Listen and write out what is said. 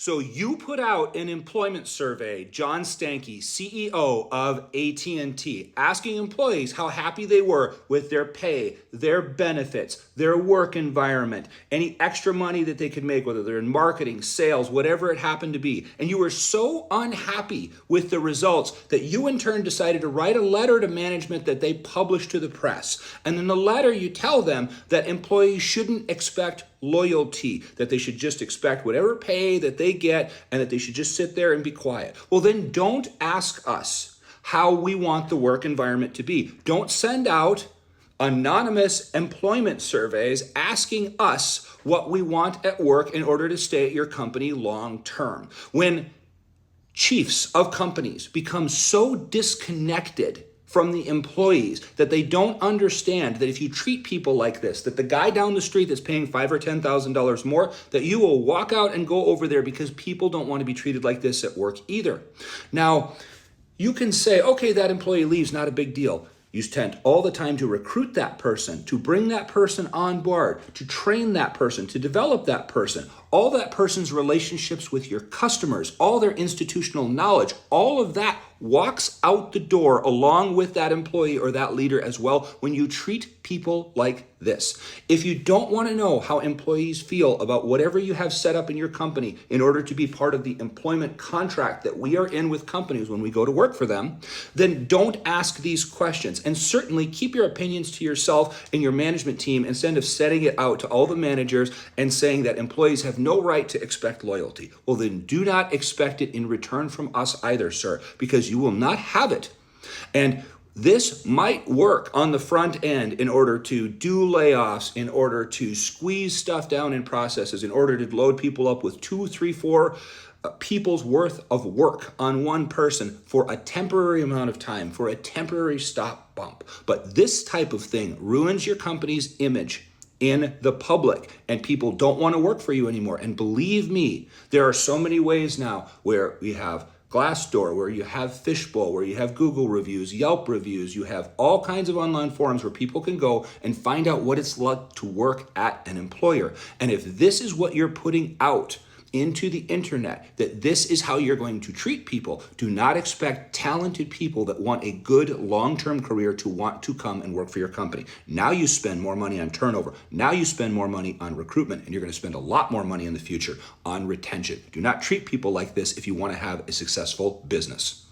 So you put out an employment survey, John Stankey, CEO of At&T, asking employees how happy they were with their pay, their benefits, their work environment, any extra money that they could make, whether they're in marketing, sales, whatever it happened to be. And you were so unhappy with the results that you in turn decided to write a letter to management that they published to the press. And in the letter you tell them that employees shouldn't expect loyalty, that they should just expect whatever pay that they get and that they should just sit there and be quiet. Well, then don't ask us how we want the work environment to be. Don't send out anonymous employment surveys asking us what we want at work in order to stay at your company long term. When chiefs of companies become so disconnected from the employees that they don't understand that if you treat people like this, that the guy down the street that's paying $5,000 or $10,000 more, that you will walk out and go over there because people don't want to be treated like this at work either. Now, you can say, okay, that employee leaves, not a big deal. You spent all the time to recruit that person, to bring that person on board, to train that person, to develop that person, all that person's relationships with your customers, all their institutional knowledge, all of that walks out the door along with that employee or that leader as well when you treat people like this. If you don't want to know how employees feel about whatever you have set up in your company in order to be part of the employment contract that we are in with companies when we go to work for them, then don't ask these questions. And certainly keep your opinions to yourself and your management team instead of setting it out to all the managers and saying that employees have no right to expect loyalty. Well, then do not expect it in return from us either, sir, because you will not have it. And this might work on the front end in order to do layoffs, in order to squeeze stuff down in processes, in order to load people up with 2, 3, 4 people's worth of work on one person for a temporary amount of time, for a temporary stop bump. But this type of thing ruins your company's image in the public, and people don't want to work for you anymore. And believe me, there are so many ways now where we have Glassdoor, where you have Fishbowl, where you have Google reviews, Yelp reviews, you have all kinds of online forums where people can go and find out what it's like to work at an employer. And if this is what you're putting out into the internet, that this is how you're going to treat people, do not expect talented people that want a good long-term career to want to come and work for your company. Now you spend more money on turnover. Now you spend more money on recruitment, and you're going to spend a lot more money in the future on retention. Do not treat people like this if you want to have a successful business.